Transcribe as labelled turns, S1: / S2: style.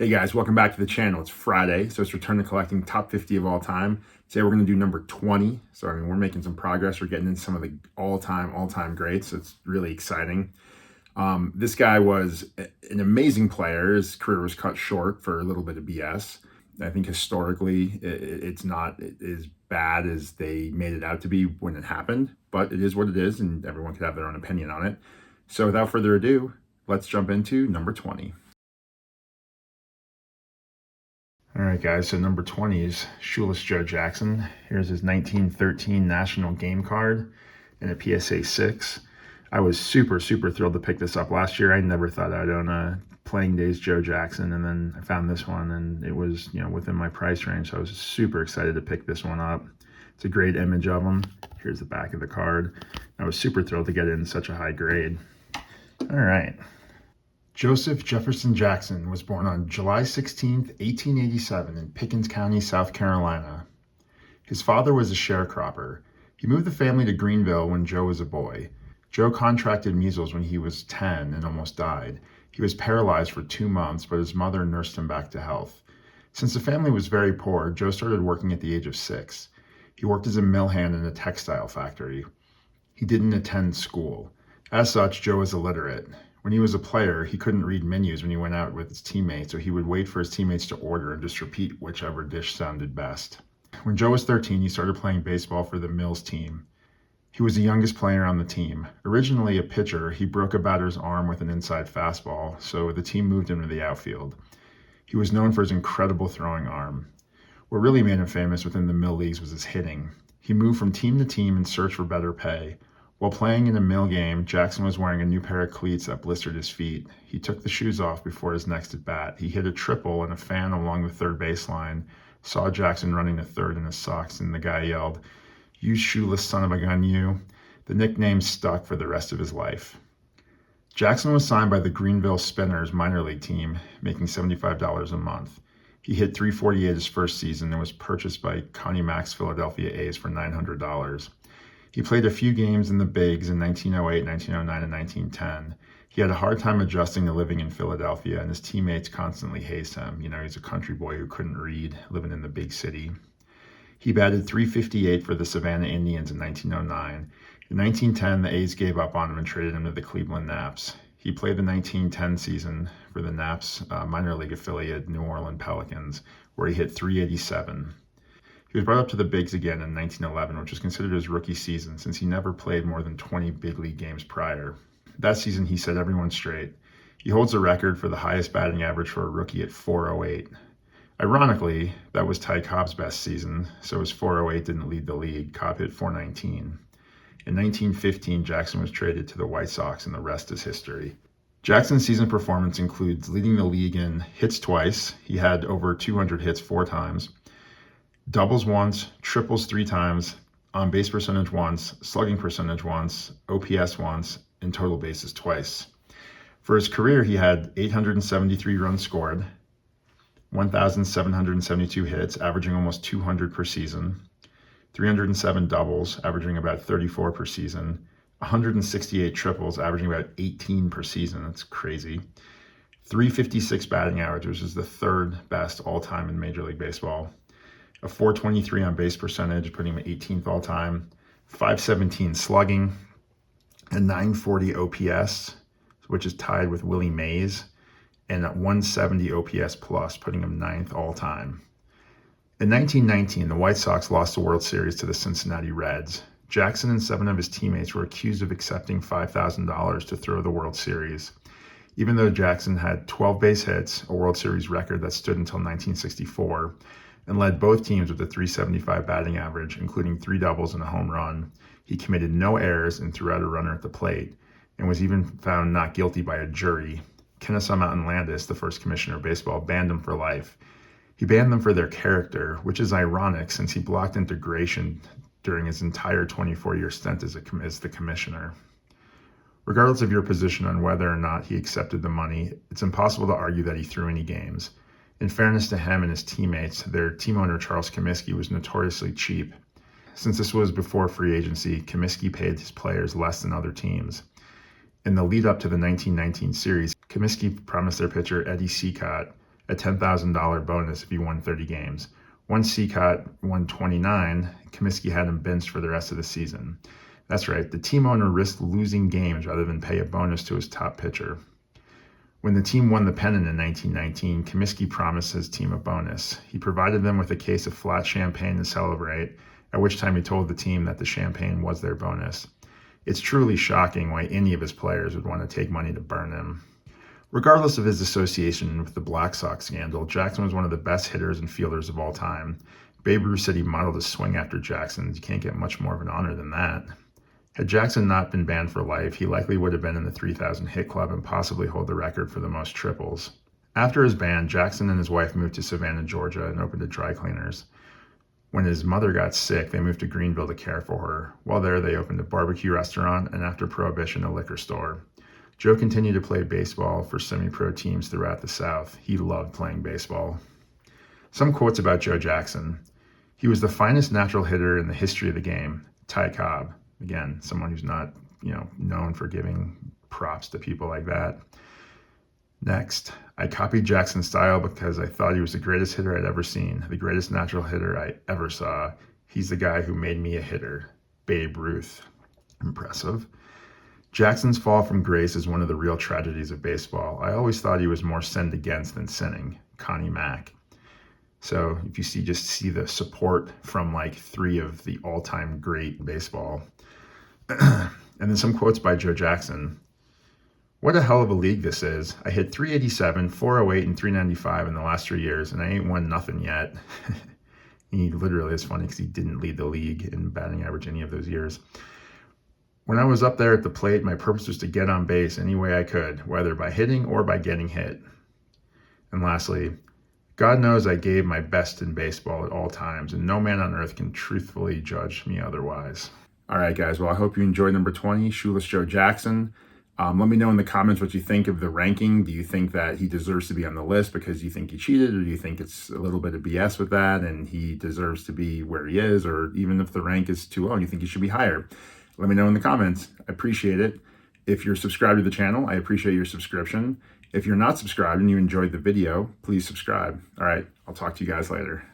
S1: Hey guys, welcome back to the channel. It's Friday, so it's return to collecting top 50 of all time. Today we're going to do number 20. So we're making some progress. We're getting into some of the all-time greats. So it's really exciting. This guy was an amazing player. His career was cut short for a little bit of BS. I think historically it's not as bad as they made it out to be when it happened, but it is what it is, and everyone could have their own opinion on it. So without further ado, let's jump into number 20. All right, guys, so number 20 is Shoeless Joe Jackson. Here's his 1913 National Game Card and a PSA 6. I was super thrilled to pick this up last year. I never thought I'd own a Playing Days Joe Jackson, and then I found this one, and it was, within my price range, so I was super excited to pick this one up. It's a great image of him. Here's the back of the card. I was super thrilled to get it in such a high grade. All right. Joseph Jefferson Jackson was born on July 16, 1887 in Pickens County, South Carolina. His father was a sharecropper. He moved the family to Greenville when Joe was a boy. Joe contracted measles when he was 10 and almost died. He was paralyzed for 2 months, but his mother nursed him back to health. Since the family was very poor, Joe started working at the age of 6. He worked as a mill hand in a textile factory. He didn't attend school. As such, Joe was illiterate. When he was a player, he couldn't read menus when he went out with his teammates, so he would wait for his teammates to order and just repeat whichever dish sounded best. When Joe was 13, he started playing baseball for the Mills team. He was the youngest player on the team. Originally a pitcher, he broke a batter's arm with an inside fastball, so the team moved him to the outfield. He was known for his incredible throwing arm. What really made him famous within the Mill leagues was his hitting. He moved from team to team in search for better pay. While playing in a Mill game, Jackson was wearing a new pair of cleats that blistered his feet. He took the shoes off before his next at bat. He hit a triple, and a fan along the third baseline saw Jackson running to third in his socks, and the guy yelled, "You shoeless son of a gun, you." The nickname stuck for the rest of his life. Jackson was signed by the Greenville Spinners minor league team, making $75 a month. He hit .348 his first season and was purchased by Connie Mack's Philadelphia A's for $900. He played a few games in the bigs in 1908, 1909, and 1910. He had a hard time adjusting to living in Philadelphia, and his teammates constantly hazed him. He's a country boy who couldn't read, living in the big city. He batted .358 for the Savannah Indians in 1909. In 1910, the A's gave up on him and traded him to the Cleveland Naps. He played the 1910 season for the Naps minor league affiliate New Orleans Pelicans, where he hit .387. He was brought up to the bigs again in 1911, which was considered his rookie season since he never played more than 20 big league games prior. That season, he set everyone straight. He holds the record for the highest batting average for a rookie at .408. Ironically, that was Ty Cobb's best season, so his .408 didn't lead the league. Cobb hit .419. In 1915, Jackson was traded to the White Sox, and the rest is history. Jackson's season performance includes leading the league in hits twice. He had over 200 hits 4 times. Doubles once, triples 3 times, on-base percentage once, slugging percentage once, OPS once, and total bases twice. For his career, he had 873 runs scored, 1,772 hits, averaging almost 200 per season, 307 doubles, averaging about 34 per season, 168 triples, averaging about 18 per season. That's crazy. 356 batting average, which is the 3rd best all-time in Major League Baseball. A .423 on base percentage, putting him 18th all time, .517 slugging, a .940 OPS, which is tied with Willie Mays, and a .170 OPS plus, putting him 9th all time. In 1919, the White Sox lost the World Series to the Cincinnati Reds. Jackson and 7 of his teammates were accused of accepting $5,000 to throw the World Series. Even though Jackson had 12 base hits, a World Series record that stood until 1964, and led both teams with a .375 batting average, including 3 doubles and a home run, he committed no errors and threw out a runner at the plate, and was even found not guilty by a jury. Kennesaw Mountain Landis, the first commissioner of baseball, banned him for life. He banned them for their character, which is ironic since he blocked integration during his entire 24-year stint as the commissioner. Regardless of your position on whether or not he accepted the money, it's impossible to argue that he threw any games. In fairness to him and his teammates, their team owner Charles Comiskey was notoriously cheap. Since this was before free agency, Comiskey paid his players less than other teams. In the lead up to the 1919 series, Comiskey promised their pitcher Eddie Seacott a $10,000 bonus if he won 30 games. Once Seacott won 29, Comiskey had him benched for the rest of the season. That's right, the team owner risked losing games rather than pay a bonus to his top pitcher. When the team won the pennant in 1919, Comiskey promised his team a bonus. He provided them with a case of flat champagne to celebrate, at which time he told the team that the champagne was their bonus. It's truly shocking why any of his players would want to take money to burn him. Regardless of his association with the Black Sox scandal, Jackson was one of the best hitters and fielders of all time. Babe Ruth said he modeled his swing after Jackson's. You can't get much more of an honor than that. Had Jackson not been banned for life, he likely would have been in the 3,000 hit club and possibly hold the record for the most triples. After his ban, Jackson and his wife moved to Savannah, Georgia and opened a dry cleaners. When his mother got sick, they moved to Greenville to care for her. While there, they opened a barbecue restaurant and after Prohibition, a liquor store. Joe continued to play baseball for semi-pro teams throughout the South. He loved playing baseball. Some quotes about Joe Jackson. He was the finest natural hitter in the history of the game. Ty Cobb. Again, someone who's not, known for giving props to people like that. Next, I copied Jackson's style because I thought he was the greatest hitter I'd ever seen, the greatest natural hitter I ever saw. He's the guy who made me a hitter. Babe Ruth. Impressive. Jackson's fall from grace is one of the real tragedies of baseball. I always thought he was more sinned against than sinning. Connie Mack. So if you see the support from like 3 of the all-time great baseball. And then some quotes by Joe Jackson. What a hell of a league this is. I hit 387, 408, and 395 in the last 3 years, and I ain't won nothing yet. He literally is funny because he didn't lead the league in batting average any of those years. When I was up there at the plate, my purpose was to get on base any way I could, whether by hitting or by getting hit. And lastly, God knows I gave my best in baseball at all times, and no man on earth can truthfully judge me otherwise. All right, guys. Well, I hope you enjoyed number 20, Shoeless Joe Jackson. Let me know in the comments what you think of the ranking. Do you think that he deserves to be on the list because you think he cheated, or do you think it's a little bit of BS with that and he deserves to be where he is, or even if the rank is too low, you think he should be higher? Let me know in the comments. I appreciate it. If you're subscribed to the channel, I appreciate your subscription. If you're not subscribed and you enjoyed the video, please subscribe. All right, I'll talk to you guys later.